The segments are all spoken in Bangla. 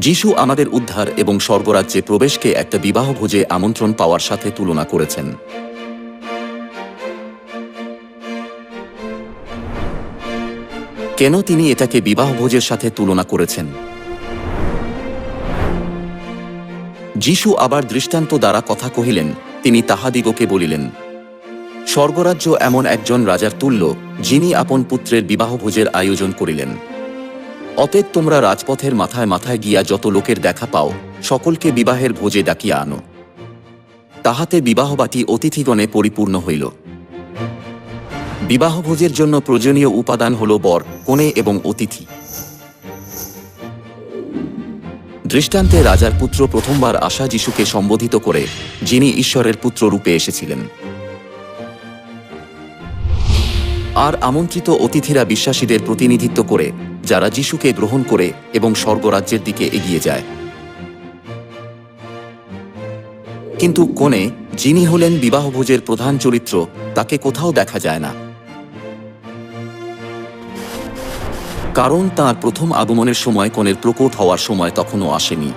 যিশু আমাদের উদ্ধার এবং স্বর্গরাজ্যে প্রবেশকে একটা বিবাহভোজে আমন্ত্রণ পাওয়ার সাথে তুলনা করেছেন। কেন তিনি এটাকে বিবাহভোজের সাথে তুলনা করেছেন? যিশু আবার দৃষ্টান্ত দ্বারা কথা কহিলেন। তিনি তাহাদিগকে বলিলেন, স্বর্গরাজ্য এমন একজন রাজার তুল্য, যিনি আপন পুত্রের বিবাহভোজের আয়োজন করিলেন। অতএব তোমরা রাজপথের মাথায় মাথায় গিয়া যত লোকের দেখা পাও, সকলকে বিবাহের ভোজে ডাকিয়া আনো। তাহাতে বিবাহবাটি অতিথিগণে পরিপূর্ণ হইল। বিবাহভোজের জন্য প্রয়োজনীয় উপাদান হল বর, কনে এবং অতিথি। দৃষ্টান্তে রাজার পুত্র প্রথমবার আসা যিশুকে সম্বোধিত করে, যিনি ঈশ্বরের পুত্র রূপে এসেছিলেন। আর আমন্ত্রিত অতিথিরা বিশ্বাসীদের প্রতিনিধিত্ব করে, যারা যিশুকে গ্রহণ করে এবং স্বর্গরাজ্যের দিকে এগিয়ে যায়। কিন্তু কনে, যিনি হলেন বিবাহভোজের প্রধান চরিত্র, তাকে কোথাও দেখা যায় না। কারণ তাঁর প্রথম আগমনের সময় কনের প্রকট হওয়ার সময় তখনও আসেনি।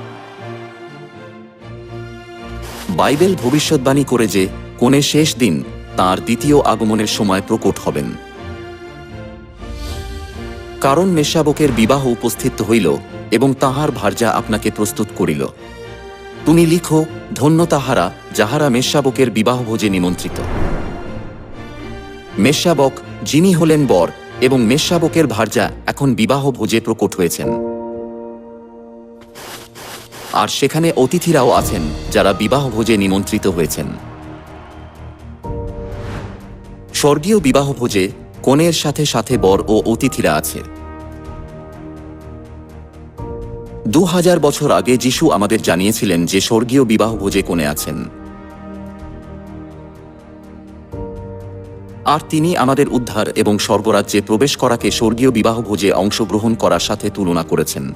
বাইবেল ভবিষ্যদ্বাণী করে যে কনে শেষ দিন তাঁর দ্বিতীয় আগমনের সময় প্রকট হবেন। কারণ মেষশাবকের বিবাহ উপস্থিত হইল এবং তাহার ভার্যা আপনাকে প্রস্তুত করিল। তুমি লিখো, ধন্য তাহারা যাহারা মেষশাবকের বিবাহভোজে নিমন্ত্রিত। মেষশাবক, যিনি হলেন বর, এবং মেষশাবকের ভার্যা এখন বিবাহ ভোজে প্রকট হয়েছেন। আর সেখানে অতিথিরাও আছেন, যারা বিবাহ ভোজে নিমন্ত্রিত হয়েছেন। স্বর্গীয় বিবাহ ভোজে কনের সাথে সাথে বর ও অতিথিরা আছে। 2000 বছর আগে যিশু আমাদের জানিয়েছিলেন যে স্বর্গীয় বিবাহ ভোজে কনে আছেন। আর তিনি আমাদের উদ্ধার এবং স্বর্গরাজ্যে প্রবেশ করাকে স্বর্গীয় বিবাহভোজে অংশগ্রহণ করার সাথে তুলনা করেছেন।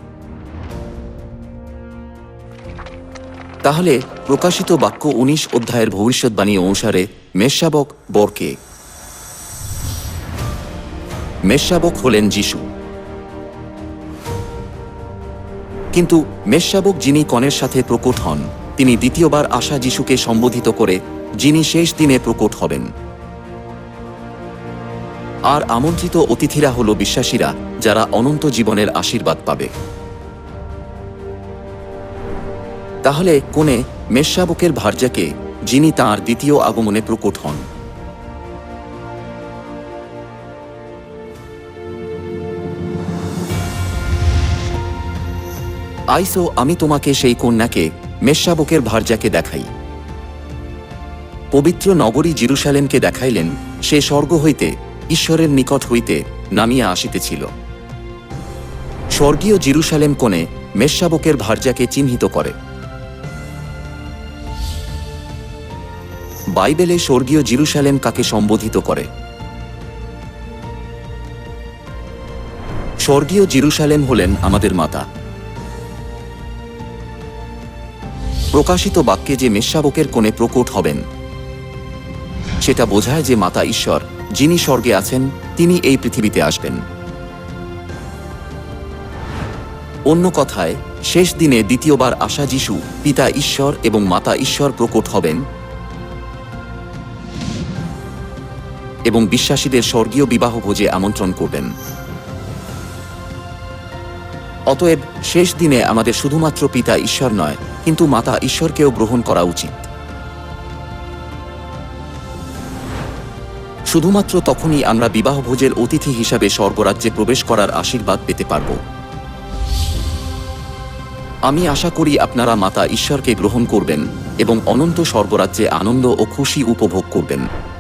তাহলে প্রকাশিত বাক্য 19 অধ্যায়ের ভবিষ্যদ্বাণী অনুসারে মেষশাবক বরকে। মেষশাবক হলেন যিশু। কিন্তু মেষশাবক যিনি কনের সাথে প্রকট হন, তিনি দ্বিতীয়বার আসা যিশুকে সম্বোধিত করে, যিনি শেষ দিনে প্রকট হবেন। আর আমন্ত্রিত অতিথিরা হল বিশ্বাসীরা, যারা অনন্ত জীবনের আশীর্বাদ পাবে। তাহলে কনে মেষশাবকের ভার্যাকে, যিনি তাঁর দ্বিতীয় আগমনে প্রকট হন। আইসো, আমি তোমাকে সেই কন্যাকে, মেষশাবকের ভার্যাকে দেখাই। পবিত্র নগরী জেরুসালেমকে দেখাইলেন, সে স্বর্গ হইতে, ঈশ্বরের নিকট হইতে নামিয়া আসিতেছিল। স্বর্গীয় জেরুসালেম কোণে মেষশাবকের ভার্যাকে চিহ্নিত করে। বাইবেলে স্বর্গীয় জেরুসালেম কাকে সম্বোধিত করে? স্বর্গীয় জেরুসালেম হলেন আমাদের মাতা। প্রকাশিত বাক্যে যে মেষশাবকের কোণে প্রকট হবেন, সেটা বোঝায় যে মাতা ঈশ্বর, যিনি স্বর্গে আছেন, তিনি এই পৃথিবীতে আসবেন। অন্য কথায়, শেষ দিনে দ্বিতীয়বার আসা যিশু, পিতা ঈশ্বর এবং মাতা ঈশ্বর প্রকট হবেন এবং বিশ্বাসীদের স্বর্গীয় বিবাহ ভোজে আমন্ত্রণ করবেন। অতএব শেষ দিনে আমাদের শুধুমাত্র পিতা ঈশ্বর নয়, কিন্তু মাতা ঈশ্বরকেও গ্রহণ করা উচিত। শুধুমাত্র তখনই আমরা বিবাহভোজের অতিথি হিসাবে স্বর্গরাজ্যে প্রবেশ করার আশীর্বাদ পেতে পারব। আমি আশা করি আপনারা মাতা ঈশ্বরকে গ্রহণ করবেন এবং অনন্ত স্বর্গরাজ্যে আনন্দ ও খুশি উপভোগ করবেন।